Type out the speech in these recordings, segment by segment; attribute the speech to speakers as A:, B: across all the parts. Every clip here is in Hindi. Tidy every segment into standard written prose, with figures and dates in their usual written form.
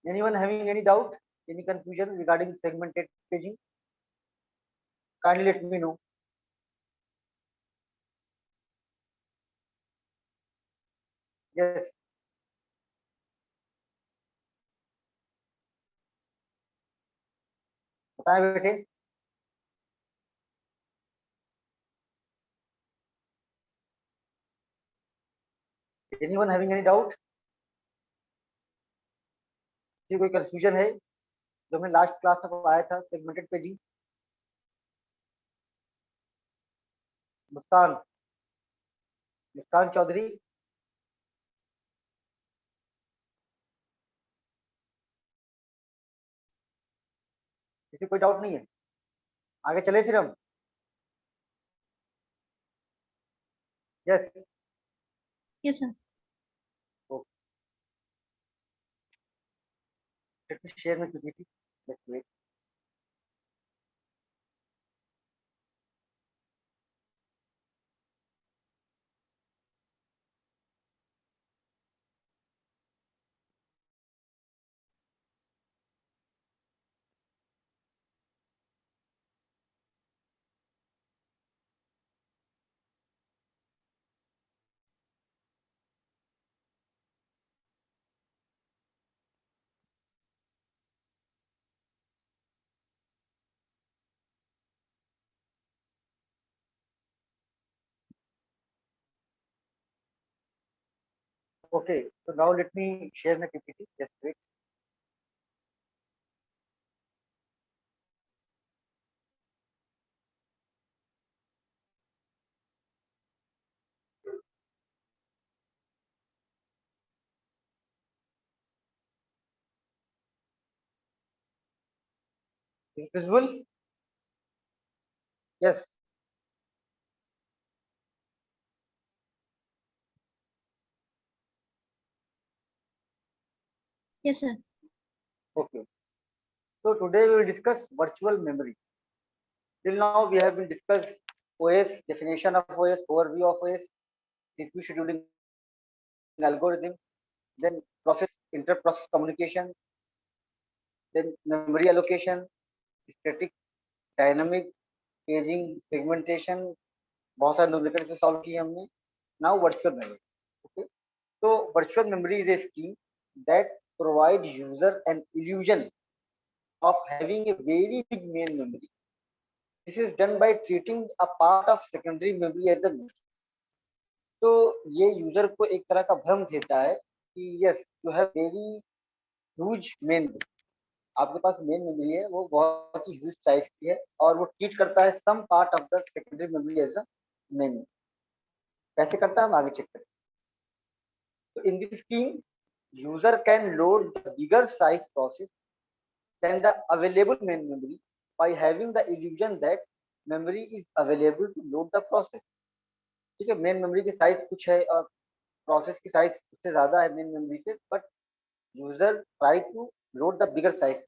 A: Anyone having any doubt, any confusion regarding segmented paging? Kindly let me know. Yes. बताएं बेटे. Anyone having any doubt? किसी कोई कंफ्यूजन है जो हमने लास्ट क्लास में पढ़ाया था सेगमेंटेड पेजिंग? मुस्कान, मुस्कान चौधरी. किसी कोई डाउट नहीं है? आगे चले फिर हम. Yes.
B: Yes, sir.
A: Let me share my PPT. Let's wait. Okay, so now let me share my PPT. Just wait. Is it visible? Yes.
B: Yes, sir.
A: Okay. So today we will discuss virtual memory. Till now we have been discussed OS, definition of OS, overview of OS, CPU scheduling algorithm, then process, inter-process communication, then memory allocation, static, dynamic, paging, segmentation, बहुत सारे न्यूमेरिकल सॉल्व किए हमने. Now virtual memory. Okay. So virtual memory is a scheme that provides user an illusion of having a very big main memory. This is done by treating a part of secondary memory as a memory. तो ये यूजर को एक तरह का भ्रम देता है कि yes you have very huge main memory. आपके पास मेन मेमोरी है वो बहुत ही ह्यूज साइज की है और वो ट्रीट करता है some part of the secondary memory as a main memory. कैसे करता है हम आगे चेक करें. तो in this scheme user can load the bigger size process than the available main memory by having the illusion that memory is available to load the process. ठीक है. मेन मेमोरी की साइज कुछ है और प्रोसेस की साइज उससे ज्यादा है मेन मेमोरी से, but user try to load the bigger size.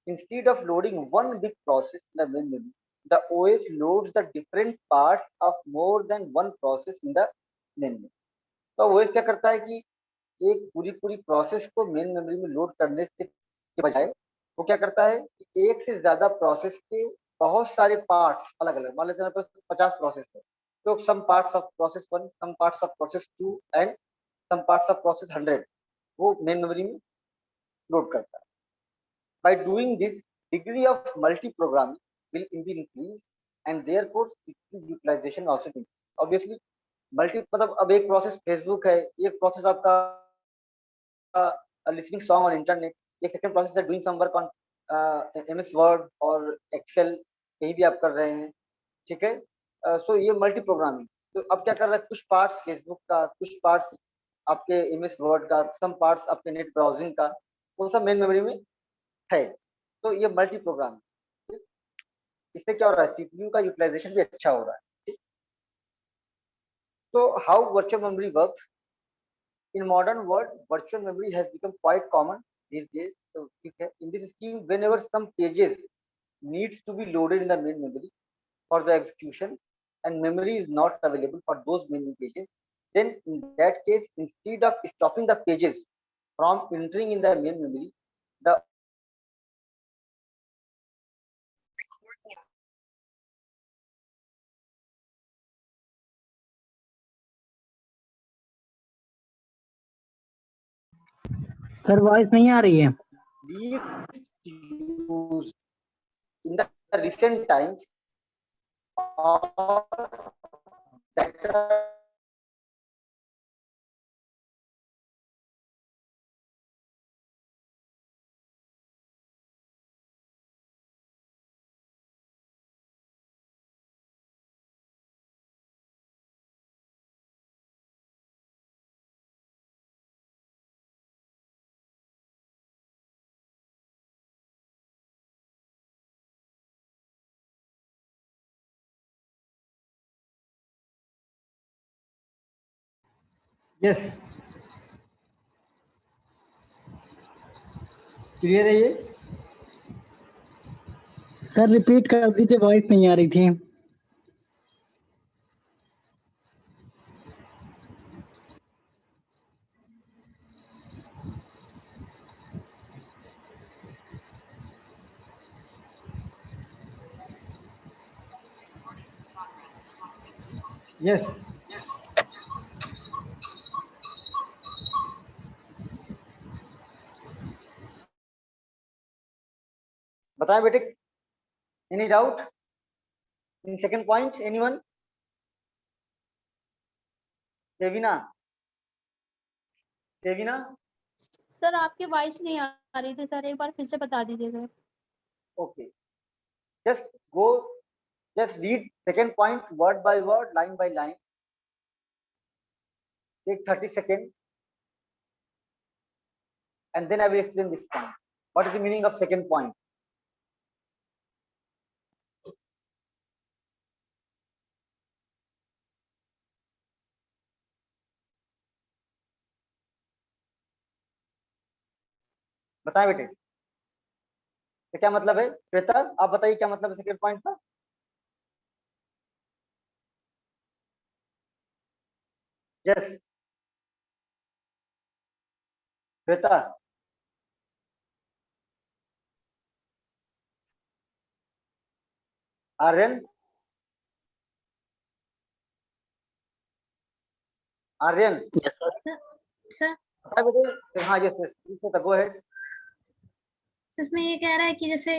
A: Instead of loading one big process in the main memory, the OS loads the different parts of more than one process in the main memory. तो OS क्या करता है कि एक पूरी पूरी प्रोसेस को मेन मेमोरी में लोड करने से के बजाय वो क्या करता है कि एक से ज्यादा प्रोसेस के बहुत सारे पार्ट्स अलग अलग, मान लेते हैं मेरे पास 50 प्रोसेस है, तो some parts of process 1, some parts of process 2 and some parts of process 100 वो मेन मेमोरी में लोड करता है. By doing this, degree of multi-programming will be increased and therefore CPU utilization also increase. Obviously, multi मतलब अब एक प्रोसेस फेसबुक है, एक प्रोसेस आपका लिसनिंग सॉन्ग ऑन इंटरनेट, एक सेकंड प्रोसेस है doing some work on MS Word और एक्सेल, कहीं भी आप कर रहे हैं. ठीक है. सो ये मल्टी प्रोग्रामिंग. तो अब क्या कर रहा है, कुछ पार्ट्स फेसबुक का, कुछ पार्ट्स आपके एमएस वर्ड का, सम पार्ट्स आपके नेट ब्राउजिंग का, वो सब मेन मेमोरी में है. तो ये मल्टी प्रोग्राम. इससे क्या हो रहा है, सीपीयू का यूटिलाइजेशन भी अच्छा हो रहा है. तो how virtual memory works. In modern world, virtual memory has become quite common these days. So, in this scheme, whenever some pages needs to be loaded in the main memory for the execution, and memory is not available for those main pages, then in that case, instead of stopping the pages from entering in the main memory, the
C: sir voice नहीं आ रही है।
A: least used in the recent times or that are
D: yes clear है ये।
C: सर रिपीट कर दीजिए, वॉइस नहीं आ रही थी।
D: यस
A: बताएं बेटे, any doubt in second point, anyone? Devina, Devina,
B: sir आपकी वॉइस नहीं आ रही थी सर, एक बार फिर से बता दीजिएगा।
A: okay, just go, just read second point word by word, line by line, take 30 seconds and then I will explain this point. What is the meaning of second point? बताएं बेटे, तो क्या मतलब है? श्वेता आप बताइए क्या मतलब है सेकंड पॉइंट का? Yes Shweta, Aryan, Aryan
B: sir sir
A: बताएं बेटे। हाँ yes yes, Shweta go ahead.
B: Sir इसमें ये कह रहा है कि जैसे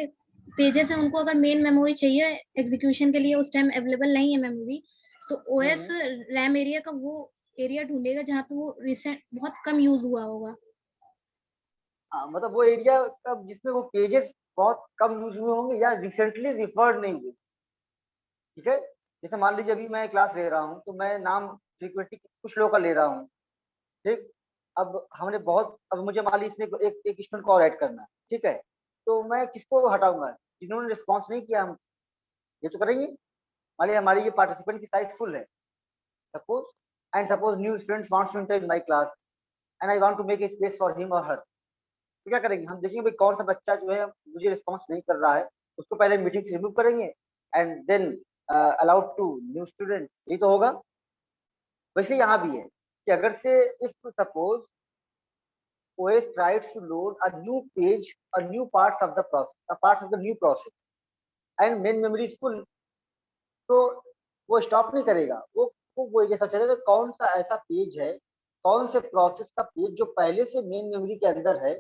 B: पेजेस है उनको अगर मेन मेमोरी चाहिए एग्जीक्यूशन के लिए, उस टाइम अवेलेबल नहीं है मेमोरी, तो ओएस रैम एरिया का वो एरिया ढूंढेगा जहाँ पे वो रिसेंट बहुत कम यूज हुआ होगा।
A: हाँ, मतलब वो एरिया कब जिसमें वो पेजेस बहुत कम यूज हुए होंगे या रिसेंटली रिफर्ड नहीं हुए। ठीक है, जैसे मान लीजिए अभी मैं क्लास ले रहा हूँ तो मैं नाम सिक्योरिटी कुछ लोगों का ले रहा हूँ। ठीक, अब हमने बहुत, अब मुझे मान लीजिए इसमें एक स्टूडेंट को और ऐड करना है। ठीक है, तो मैं किसको हटाऊंगा? जिन्होंने रिस्पॉन्स नहीं किया, हम ये तो करेंगे। मान लीजिए हमारी ये पार्टिसिपेंट की साइज फुल है suppose, and suppose new student wants to enter in my class and I want to make a space for him और हर। तो क्या करेंगे? हम देखेंगे भाई कौन सा बच्चा जो है मुझे रिस्पॉन्स नहीं कर रहा है, उसको पहले मीटिंग से रिमूव करेंगे and then allowed to new student. ये तो होगा। वैसे यहाँ भी है कि अगर से if suppose OS tries to load a new page or new parts of the process, parts of the new process, and main memory is full, तो वो स्टॉप नहीं करेगा। वो जैसा चलेगा कौन सा ऐसा पेज है, कौन से प्रोसेस का पेज जो पहले से मेन मेमोरी के अंदर है,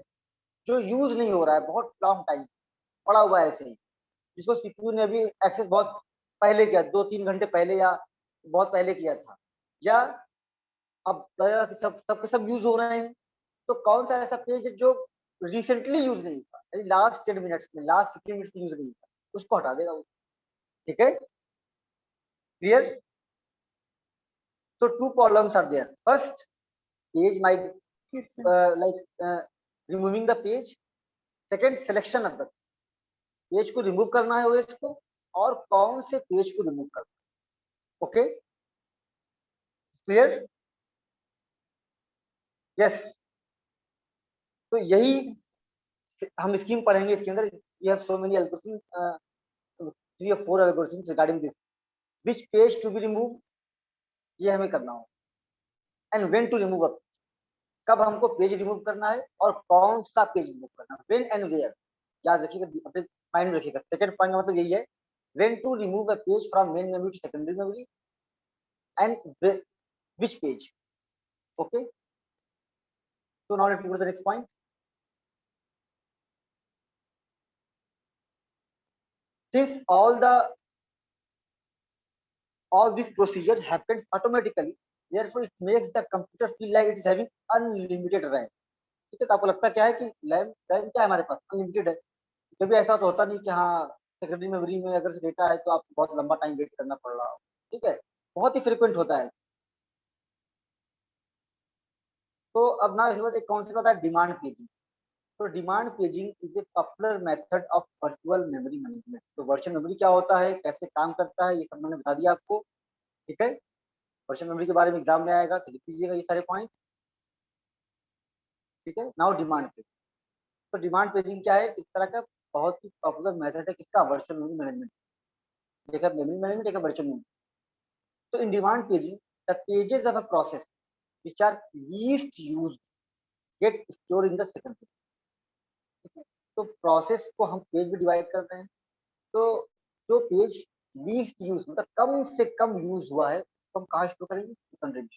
A: जो यूज नहीं हो रहा है, बहुत लॉन्ग टाइम पड़ा हुआ है ऐसे ही, जिसको सीपीयू ने अभी एक्सेस बहुत पहले किया, 2-3 घंटे पहले या बहुत पहले किया था, या अब सब सबके सब यूज हो रहे हैं। तो कौन सा ऐसा पेज है जो रिसेंटली यूज नहीं हुआ, यानी लास्ट 10 मिनट्स में, लास्ट 15 मिनट्स में यूज नहीं हुआ, उसको हटा देगा वो। ठीक है, clear? So two columns are there. First, page might
B: Yes, sir.
A: removing the page. Second, selection of the page को रिमूव करना है OS को, और कौन से पेज को रिमूव करना है। Okay, clear? यस, तो यही हम स्कीम पढ़ेंगे इसके अंदर। We have so many algorithm, 3 or 4 algorithms regarding this, which page to be remove, ये हमें करना हो, and when to remove a. कब हमको पेज रिमूव करना है और कौन सा पेज रिमूव करना है, व्हेन एंड वेयर, याद रखिएगा, अपने माइंड में रखिएगा। सेकंड पॉइंट का मतलब यही है, when to remove a page from main memory to secondary memory and which page. Okay, so now let me go to the next point. Since all this procedure happens automatically, therefore it makes the computer feel like it is having unlimited RAM. ठीक है, तो आपको लगता क्या है कि रैम रैम क्या है हमारे पास, अनलिमिटेड है। कभी ऐसा तो होता नहीं कि हाँ सेकेंडरी मेमोरी में अगर डेटा है तो आपको बहुत लंबा टाइम वेट करना पड़ रहा हो, ठीक है, बहुत ही फ्रिक्वेंट होता है। तो अब ना इसके बाद एक कॉन्सेप्ट आता है डिमांड पेजिंग। तो demand paging is a popular method of virtual memory management. तो वर्चुअल मेमोरी क्या होता है, कैसे काम करता है, ये सब मैंने बता दिया आपको, ठीक है। वर्चुअल मेमोरी के बारे में एग्जाम में आएगा तो लिख लीजिएगा ये सारे पॉइंट, ठीक है। Now demand paging. तो डिमांड पेजिंग क्या है, इस तरह का बहुत ही पॉपुलर मेथड है किसका, वर्चुअल मेमोरी मैनेजमेंट, देखा मेमोरी मैनेजमेंट, देखा वर्चुअल मेमोरी। तो in demand paging the pages of a process which are least used get stored in the second page, ठीक है। तो प्रोसेस को हम पेज में डिवाइड करते हैं, तो जो पेज लीस्ट यूज मतलब कम से कम यूज हुआ है तो हम कहाँ स्टोर करेंगे, सेकेंडरी में।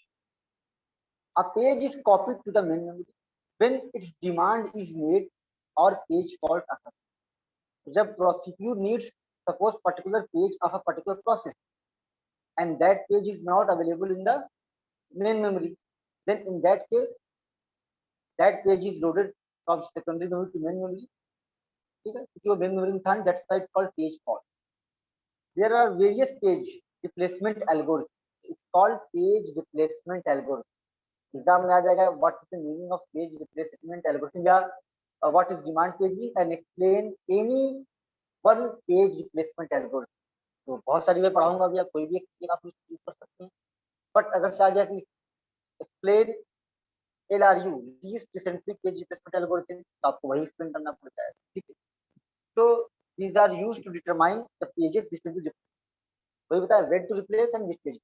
A: A page is copied to the main memory when its demand is made or page fault occurs. जब CPU needs suppose particular page of a particular process and that page is not available in the main memory, then in that case that page is loaded from secondary memory to main memory, ठीक है, क्योंकि वो मेन मेमोरी में था, that's why it's called page fault. There are various page replacement algorithm, it's called page replacement algorithm. Exam में आ जाएगा what is the meaning of page replacement algorithm या what is demand paging and explain any one page replacement algorithm. तो बहुत सारी मैं पढ़ाऊंगा अभी, आप कोई भी एक आप यूज कर सकते हैं, बट अगर से आ गया कि explain LRU least recently page replacement algorithm, तो आपको वही एक्सप्लेन करना पड़ जाएगा, ठीक है। So these are used to determine the pages which will be replaced. वही बताया when to replace and which page.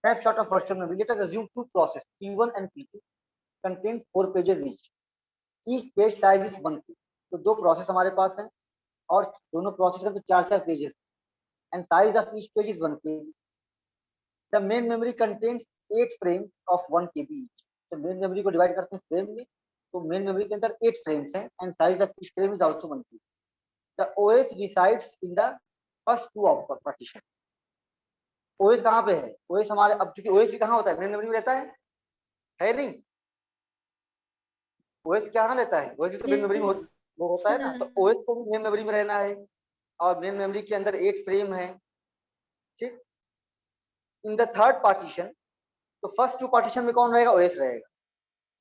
A: Snapshot of virtual memory. Let us assume two processes P1 and P2 contains 4 pages each. Each page size is 1 KB. तो दो प्रोसेस हमारे पास हैं और दोनों प्रोसेस का तो 4 pages and size of each page is 1 KB. The main memory contains 8 frames of 1 KB each. तो मेन मेमोरी को डिवाइड करते हैं फ्रेम में, तो मेन मेमोरी के अंदर 8 फ्रेम्स हैं and size of each frame is also 1 KB. The OS resides in the first two of partition. OS कहाँ पे है, OS हमारे, अब चूंकि OS भी कहाँ होता है, मेन मेमोरी में रहता है नहीं, OS क्या रहता है, OS भी तो मेन मेमोरी में वो होता है ना, तो OS को भी मेन मेमोरी में रहना है और मेन मेमोरी के अंदर 8 फ्रेम है, ठीक। इन द थर्ड पार्टीशन, तो फर्स्ट टू पार्टीशन में कौन रहेगा, OS रहेगा।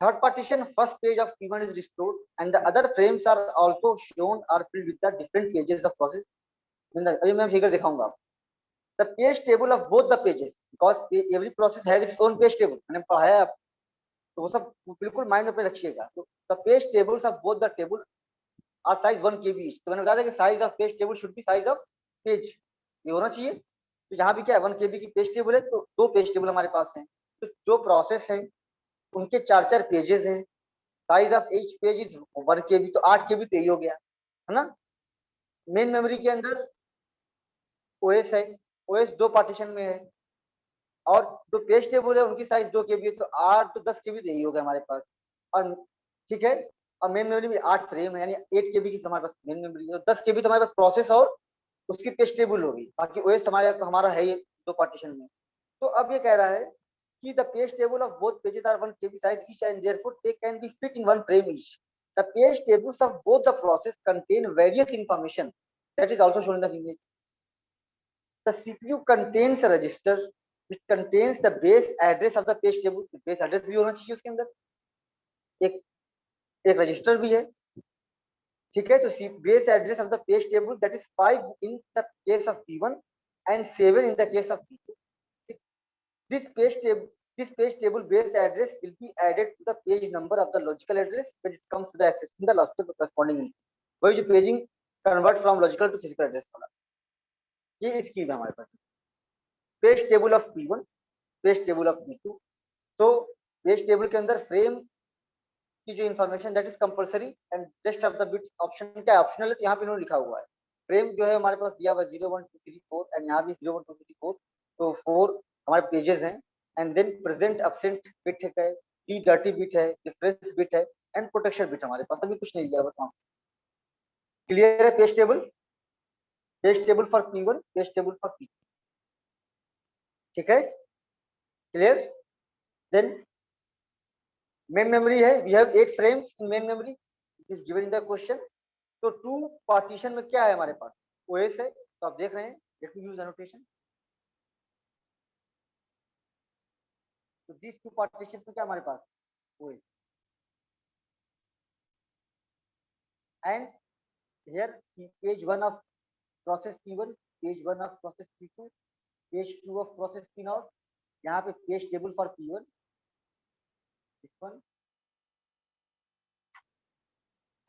A: Third partition first page of P1 is restored and the other frames are also shown or filled with the different pages of process. अभी मैं फिगर दिखाऊंगा आपको। The page table of both the pages because every process has its own page table, मैंने पढ़ाया आप, तो वो सब बिल्कुल माइंड में रखिएगा। तो the page tables of both the table are size 1 KB each। तो मैंने बताया कि size of page table should be size of page, ये होना चाहिए। तो यहाँ भी क्या है 1 KB की पेज टेबल है, तो 2 पेज टेबल हमारे पास हैं। तो जो प्रोसेस है उनके 4 पेजेस हैं, size of each page is 1 KB, तो 8 KB तो यही हो गया है ना। मेन मेमोरी के अंदर OS है, OS 2 पार्टीशन में है और जो पेज टेबल है उनकी साइज 2 KB है, तो 8 तो 10 KB तो यही हो गया हमारे पास, और ठीक है। और मेन मेमोरी में 8 फ्रेम है यानी 8 KB की हमारे पास मेन मेमोरी है, 10 KB तो हमारे पास प्रोसेस और उसकी पेज टेबल होगी, बाकी OS हमारा है ये 2 पार्टीशन में। तो अब ये कह रहा है कि the page table of both pages are 1 KB size each and therefore they can be fit in 1 frame each. The page tables of both the process contain various information that is also shown in the image. The CPU contains a register which contains the base address of the page table. Base address भी होना चाहिए उसके अंदर, एक रजिस्टर भी है, ठीक है। तो base address of the page table that is 5 in the case of P1 and 7 in the case of P2. This page table base address will be added to the page number of the logical address when it comes to the accessing the logical corresponding instance. वही जो paging convert from logical to physical address वाला, ये स्कीम है हमारे पास। Page table of P1, page table of P2। तो पेज टेबल के अंदर फ्रेम की जो information that is compulsory and rest of the bits option क्या ऑप्शनल है, तो यहाँ पे इन्होंने लिखा हुआ है फ्रेम जो है हमारे पास दिया हुआ 0 1 2 3 4 एंड यहाँ भी 0 1 2 3 4, तो 4 हमारे पेजेस हैं and then present absent bit है, डी डर्टी बिट है, डिफरेंस बिट है एंड प्रोटेक्शन बिट हमारे पास अभी कुछ नहीं दिया हुआ। क्लियर है page table for P1, page table for P2, ठीक है क्लियर। देन मेन मेमोरी है, we have 8 frames in main memory, it is given in the question. तो 2 पार्टीशन में क्या है हमारे पास, ओएस है, तो आप देख रहे हैं, लेट मी यूज एनोटेशन। तो दिस 2 पार्टीशन में क्या हमारे पास OS and here page 1 of process P1, page 1 of process P2, page 2 of process P0, यहाँ पे page table for P1, this one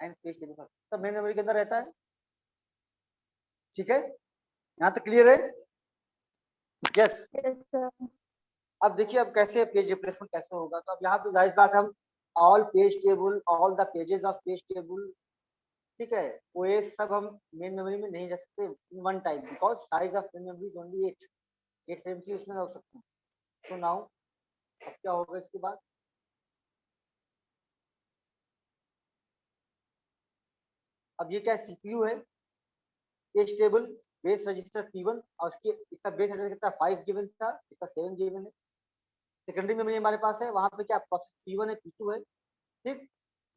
A: and page table for, सब मेन मेमोरी के अंदर रहता है, ठीक है यहाँ तक क्लियर है। यस अब देखिए अब कैसे पेज रिप्लेसमेंट कैसे होगा, तो अब यहाँ पे जाहिर बात हम all page table, all the pages of page table, ठीक है, ओएस सब हम मेन मेमोरी में नहीं रख सकते in one time because size of main memory is only 8 frames ही उसमें हो सकते हैं। तो नाउ अब क्या होगा इसके बाद, अब ये क्या सीपीयू है, page table base register P1 और उसके इसका बेस रजिस्टर कितना 5 गिवन था, इसका 7 गिवन है। सेकेंडरी मेमोरी हमारे पास है, वहां पे क्या प्रोसेस P1 है, P2 है, ठीक,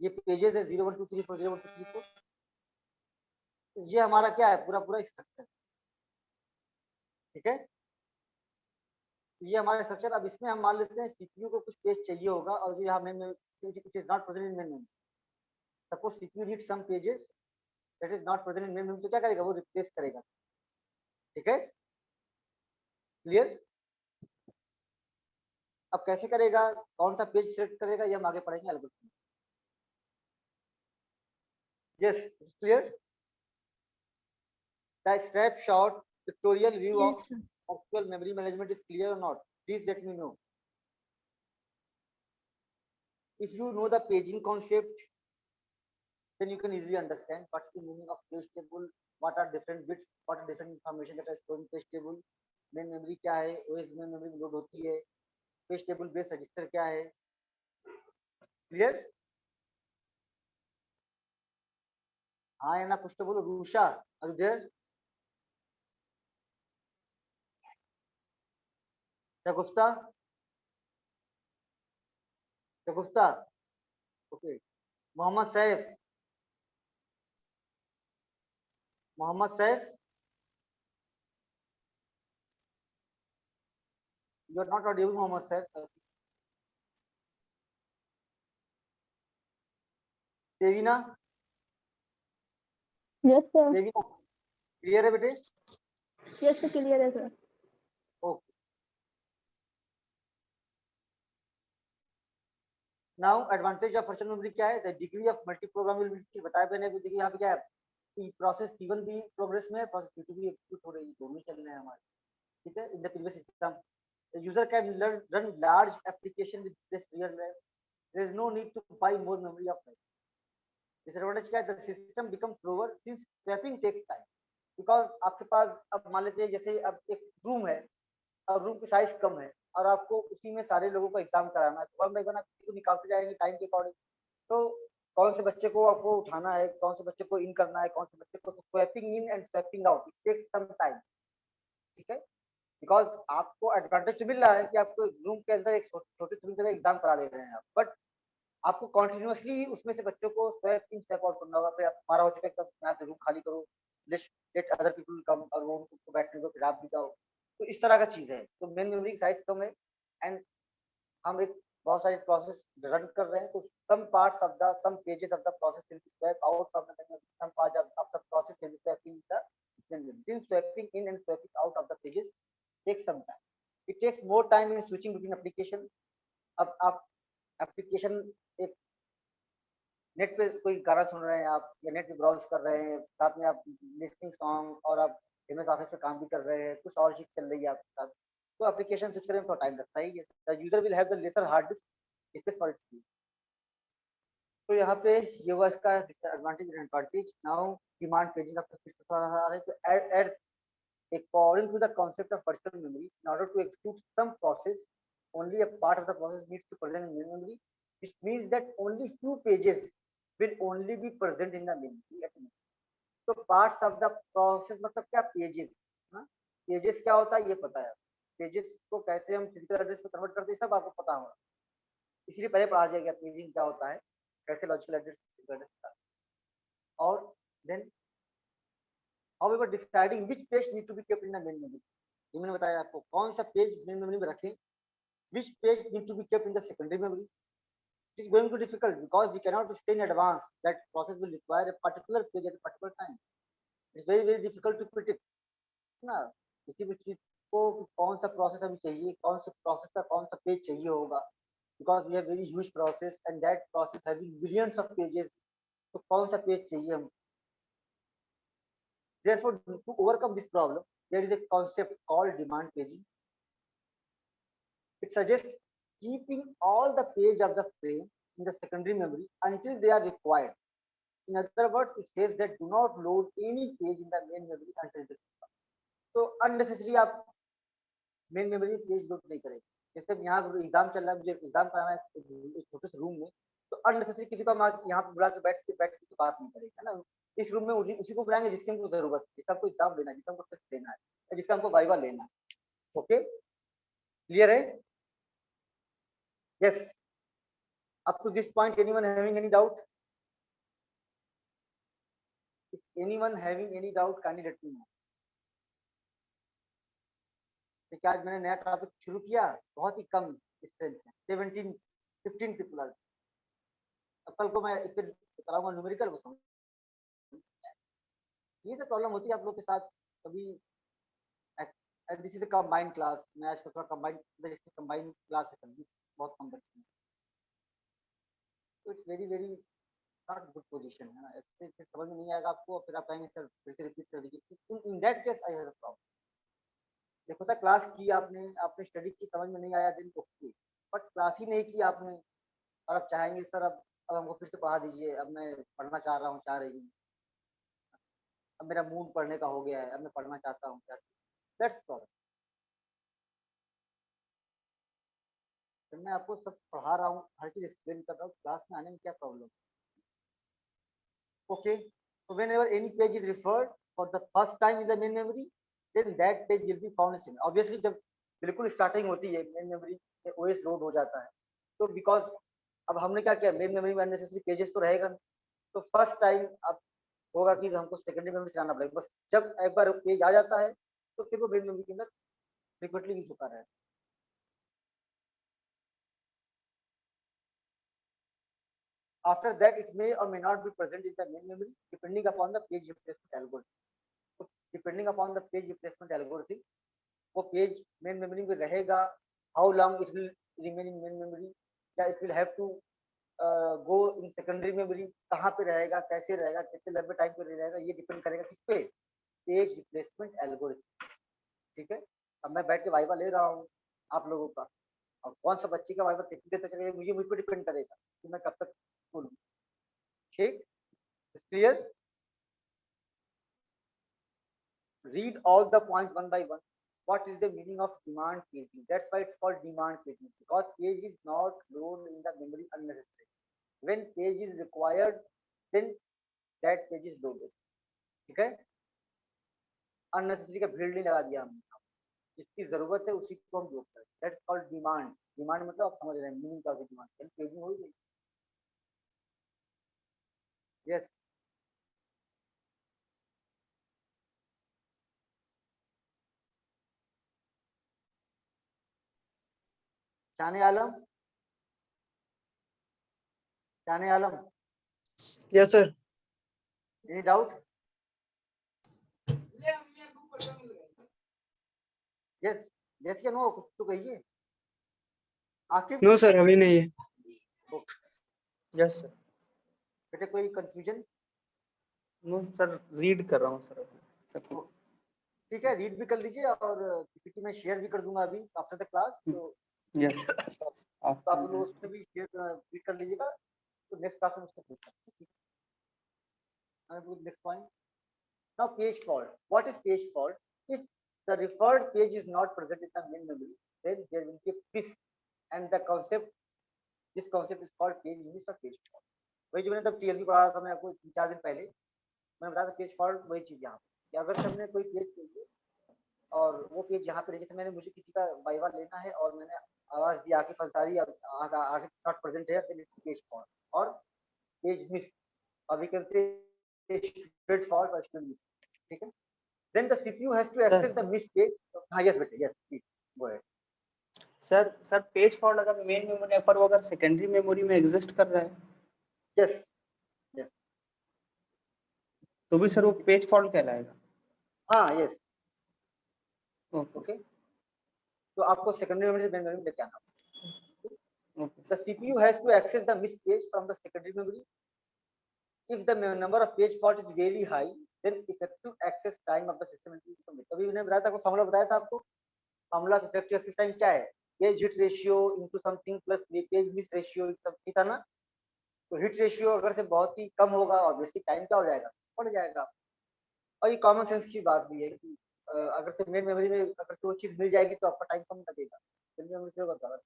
A: ये पेजेस है 0 1 2 3 4 0 1 2 3 4, तो ये हमारा क्या है पूरा पूरा स्ट्रक्चर, ठीक है, ये हमारा स्ट्रक्चर। अब इसमें हम मान लेते हैं सीपीयू को कुछ पेज चाहिए होगा और जो यहाँ main is not present in main memory, suppose CPU need some pages that is not present in main memory, तो क्या करेगा वो रिप्लेस करेगा, ठीक है क्लियर। अब कैसे करेगा, कौन सा पेज सिलेक्ट करेगा, ये हम आगे पढ़ेंगे algorithm. Yes clear, the snapshot pictorial view
B: yes
A: of
B: sir.
A: actual memory management is clear or not, please let me know. If you know the paging concept, then you can easily understand what's the meaning of page table, what are different bits, what are different information that are stored in page table, main memory क्या है, OS main memory में लोड होती है, page table base register क्या है, clear। हाँ या ना कुछ तो बोलो, Rusha are you there, Shagufta Shagufta, okay, Mohammad Saif, Mohammad Saif, you are not audible Mohammad Saif, Devina,
E: yes sir,
A: Devina clear है बेटे,
E: यस सर, क्लियर है sir.
A: Okay. Now advantage of virtual memory क्या है, the degree of multi programmability बताया मैंने, देखिए यहाँ पे क्या है, प्रोसेस P1 भी प्रोग्रेस में है, प्रोसेस P2 भी एग्जीक्यूट हो रही है, दोनों चल रहे हैं हमारे, ठीक है। In the previous exam user can run large application with this real RAM, there is no need to buy more memory of RAM. Disadvantage क्या है, the system become slower since swapping takes time, because आपके पास अब मान लेते हैं जैसे अब एक रूम है और रूम की साइज कम है और आपको उसी में सारे लोगों को एग्जाम कराना है, तो वन बाई वन आप तो निकालते जाएंगे टाइम के अकॉर्डिंग, तो कौन से बच्चे को आपको उठाना है, कौन से बच्चे को इन करना है, कौन से बच्चे को swapping in and swapping out, it takes some time, ठीक है। बिकॉज आपको एडवांटेज तो मिल रहा है कि आपको रूम के अंदर एक छोटे रूम के अंदर एग्जाम करा ले रहे हैं आप, बट आपको कॉन्टिन्यूसली उसमें से बच्चों को स्वैप इन स्वैप आउट करना होगा, फिर हमारा हो चुका है, यहाँ से रूम खाली करो, लेट अदर पीपल कम और वो उनको बैठने को फिर आप भी जाओ, तो इस तरह का चीज है। तो मेन मेमोरी साइज कम है एंड हम एक बहुत सारे प्रोसेस रन कर रहे हैं, तो some parts of the some pages of the process will be swept out from the memory, some parts of the process will be swept in the memory. Since swapping in and swapping out of the pages takes some time, it takes more time in switching between application। अब आप एप्लीकेशन एक नेट पे कोई गाना सुन रहे हैं आप या नेट पे ब्राउज कर रहे हैं, साथ में आप लिसनिंग सॉन्ग और आप एमएस ऑफिस पे काम भी कर रहे हैं, कुछ और चीज चल रही है आपके साथ, तो एप्लीकेशन स्विच करने में थोड़ा टाइम लगता ही है। The user will have the lesser hard disk space for its use. तो यहाँ पे ये हुआ इसका advantage and advantage. Now demand paging आपको फिर से थोड़ा सा आ रहा है। तो एड according to the concept of virtual memory, in order to execute some process, only a part of the process needs to present in main memory, which means that only few pages will only be present in the main memory. So parts of the process मतलब क्या पेजेस, पेजेस क्या होता है ये पता है, पेजेस को कैसे हम फिजिकल एड्रेस में कन्वर्ट करते हैं सब आपको पता होगा, इसलिए पहले पढ़ा जाएगा पेजिंग क्या होता है, कैसे लॉजिकल एड्रेस फिजिकल एड्रेस। और then however deciding which page need to be kept in the main memory, ये मैंने बताया आपको कौन सा पेज मेन मेमोरी में रखें, which page need to be kept in the secondary memory. It is going to be difficult because we cannot say in advance that process will require a particular page at a particular time. It's very difficult to predict ना, किसी भी चीज को कौन सा प्रोसेस अभी चाहिए, कौन से प्रोसेस का कौन सा पेज चाहिए होगा, because we have very huge process and that process having billions of pages, तो कौन सा पेज चाहिए हम। Therefore, to overcome this problem, there is a concept called demand paging. It suggests keeping all the page of the frame in the secondary memory until they are required. In other words, it says that do not load any page in the main memory until it is required. So unnecessary आप main memory page load नहीं करेंगे। जैसे यहाँ एग्जाम चल रहा है, मुझे एग्जाम कराना है एक छोटे से रूम में, तो अननेसेसरी किसी को हम यहाँ पे बुला के बैठ के किसी बात नहीं करेंगे, है ना। इस रूम में उसी को बुलाएंगे जिसकी हमको जरूरत है, जिसका हमको एग्जाम देना है, जिसका हमको टेस्ट देना है, जिसका हमको वाइवा लेना है। ओके, क्लियर है? Yes, up to this point anyone having any doubt? Anyone having any doubt kindly let me know. देखिए आज मैंने नया टॉपिक शुरू किया, बहुत ही कम स्ट्रेंथ है, 15 पीपल आर। अब कल को मैं इस पर कराऊंगा न्यूमेरिकल, वो समझ ये तो प्रॉब्लम होती है आप लोग के साथ कभी। This is a combined class, मैं आज थोड़ा कंबाइंड क्लास है, कभी बहुत कम बच्चे हैं, तो it's very not good position है ना। ऐसे फिर समझ में नहीं आएगा आपको, फिर आप कहेंगे सर फिर से रिपीट कर दीजिए। In that case I have a problem. देखो था क्लास की आपने स्टडी की, समझ में नहीं आया दिन ओके, बट क्लास ही नहीं की आपने और अब चाहेंगे सर अब हमको फिर से पढ़ा दीजिए, अब मैं पढ़ना चाह रहा हूँ, चाह रही हूँ, अब मेरा मूड पढ़ने का हो गया है, अब मैं पढ़ना चाहता हूँ, दैट्स प्रॉब्लम। मैं आपको सब पढ़ा रहा हूँ, हर चीज एक्सप्लेन कर रहा हूँ, क्लास में आने में क्या problem? Okay, so whenever any page is referred for the first time in the main memory, then that page will be found in. Obviously जब बिल्कुल स्टार्टिंग होती है मेन मेमोरी में ओएस लोड हो जाता है, तो बिकॉज अब हमने क्या किया, मेन मेमोरी में अननेसेसरी पेजेस तो रहेगा, तो फर्स्ट टाइम अब होगा कि हमको सेकेंडरी मेमोरी से आना पड़ेगा। बस जब एक बार पेज आ जाता है तो फिर वो मेन मेमोरी के अंदर फ्रीक्वेंटली यूज होता रहेगा। After that, it may or may not be present in the main memory depending upon the page replacement algorithm. So, depending upon the page replacement algorithm, वो पेज मेन मेमोरी में रहेगा, how long it will remain in main memory, या it will have to go in secondary memory, कहाँ पे रहेगा, कैसे रहेगा, कितने लंबे टाइम पे रहेगा, ये डिपेंड करेगा किस पे, पेज रिप्लेसमेंट एल्गोरिथम। ठीक है, अब मैं बैठ के वाइवा ले रहा हूँ आप लोगों का, और कौन सा बच्चे का वाइवा कितनी देर तक चलेगा मुझ पर डिपेंड करेगा कि मैं कब तक बोलूँ। ठीक, clear? Read all the points one by one. What is the meaning of demand paging? That's why it's called demand paging, because page is not loaded in the memory unnecessarily. When page is required, then that page is loaded. ठीक है, unnecessary का भीड़ नहीं लगा दिया हमने, जिसकी जरूरत है उसी को हम लोड करें। That's called demand. Demand मतलब आप समझ रहे हैं मीनिंग का डिमांड, पेजिंग हो गई। Yes, Shan Alam, Shan Alam,
F: yes sir.
A: Any doubt? Yes, yes या नो, कुछ तो कहिए। आखिर
F: नो सर, अभी नहीं है। Yes sir.
A: बेटे कोई कंफ्यूजन?
F: नो सर, रीड कर रहा हूँ सर अभी।
A: ठीक है, रीड भी कर लीजिए और पीपीटी में शेयर भी कर दूंगा अभी आफ्टर द क्लास। तो
F: यस, आप
A: आप लोग उसमें भी रीड कर लीजिएगा, तो नेक्स्ट क्लास में उससे पूछना। Next point, now page fault. What is page fault? If the referred page is not present in the main memory, then there will be a miss, and the concept, this concept is called page miss or page fault. वही जो मैंने तब TLB पढ़ा था मैं आपको 4 दिन पहले, मैंने बताया था पेज फॉल्ट वही चीज यहाँ पे, अगर हमने कोई पेज चाहिए और वो पेज यहाँ पे, जैसे मैंने मुझे किसी का वाइवा लेना है और मैंने आवाज दी आके फंसारी आगे नॉट प्रेजेंट है, देन इट्स पेज फॉल्ट और पेज मिस, और we can say straight fault और स्ट्रेट मिस, ठीक है। Then the CPU has to access the miss page. हाँ yes बेटे, yes please go ahead.
F: Sir page fault अगर मेन मेमोरी पर वो अगर सेकेंडरी मेमोरी में एग्जिस्ट कर रहा है,
A: Yes, yes.
F: तो भी सर वो पेज फॉल्ट कहलाएगा।
A: हाँ yes.
F: Okay
A: Okay. तो आपको सेकेंडरी मेमोरी से मेन मेमोरी में लेके आना।
F: Okay
A: The CPU has to access the miss page from the secondary memory. If the number of page fault is very high, then effective access time of the system will be. अभी मैंने बताया था, आपको फॉर्मूला बताया था आपको, फॉर्मूला इफेक्टिव एक्सेस टाइम क्या है, page hit ratio into something plus page miss ratio, something था ना। तो हिट रेशियो अगर से बहुत ही कम होगा, ऑब्वियसली टाइम क्या हो जाएगा, बढ़ जाएगा। और ये कॉमन सेंस की बात भी है कि अगर से मेन मेमोरी में अगर से वो चीज मिल जाएगी तो आपका टाइम कम लगेगा, मेमोरी से होगा गलत।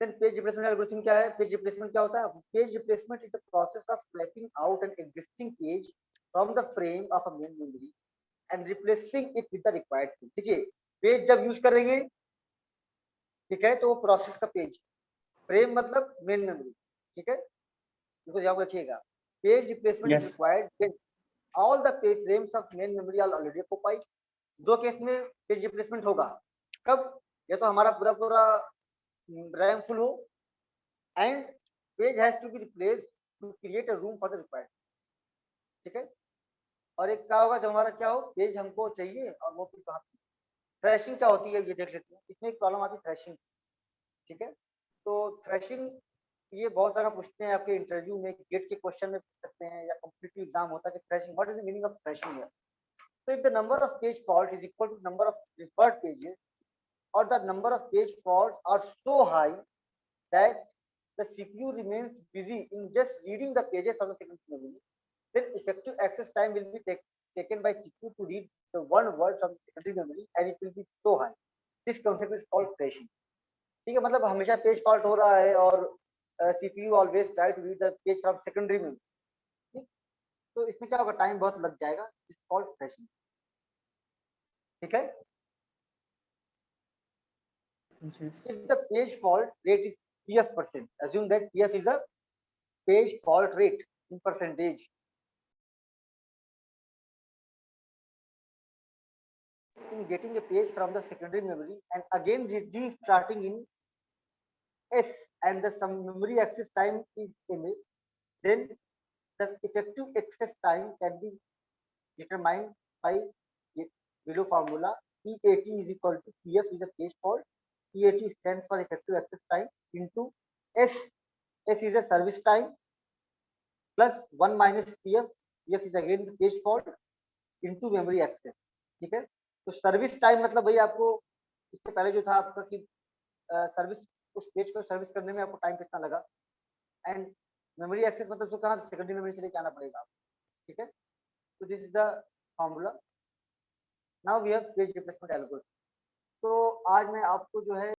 A: देन पेज रिप्लेसमेंट एल्गोरिथम क्या है? पेज रिप्लेसमेंट क्या होता है? Page replacement is the process of swapping out an existing page from the frame of a main memory and replacing it with the required page. देखिए पेज जब यूज करेंगे, ठीक है, तो वो प्रोसेस का पेज, फ्रेम मतलब मेन मेमोरी, ठीक है, इसको याद रखिएगा। Page replacement is
F: Yes.
A: Required when all the page frames of main memory are already occupied. दो केस में पेज रिप्लेसमेंट होगा, कब? या तो हमारा पूरा रैम फुल हो and page has to be replaced to create a room for the required, ठीक है। और एक क्या होगा, जब हमारा क्या हो, पेज हमको चाहिए और वो फिर वहाँ थ्रैशिंग क्या होती है ये देख लेते हैं। इसमें एक प्रॉब्लम आती है थ्रैशिंग, ठीक है। तो थ्रैशिंग ये बहुत सारा पूछते हैं आपके इंटरव्यू में, गेट के क्वेश्चन में पूछ सकते हैं या कॉम्पिटिटिव एग्जाम होता है कि thrashing, what is the meaning of thrashing here. So if the number of page fault is equal to number of referred pages, or the number of page faults are so high that the CPU remains busy in just reading the pages of the secondary memory, then effective access time will be taken by CPU to read the one word from the secondary memory and it will be so high. This concept is called crashing. ठीक है, मतलब हमेशा पेज फॉल्ट हो रहा है और CPU always try to read the page from secondary memory, ठीक, तो इसमें क्या होगा, टाइम बहुत लग जाएगा, इस कॉल्ड crashing, ठीक है। If the page fault rate is PF%, assume that PF is a page fault rate in percentage. In getting a page from the secondary memory and again restarting in S and the some memory access time is MA, then the effective access time can be determined by below formula. EAT is equal to PF is a page fault. EAT stands for effective access time into S. S is a service time plus 1 minus PF. PF is again the page fault into memory access, ठीक है। तो सर्विस टाइम मतलब भैया आपको इससे पहले जो था आपका कि सर्विस, उस पेज को सर्विस करने में आपको टाइम कितना लगा, एंड मेमोरी एक्सेस मतलब उसको कहाँ सेकेंडरी मेमोरी से लेके आना पड़ेगा, ठीक है। तो this is the formula. Now we have page replacement algorithm. तो आज मैं आपको जो है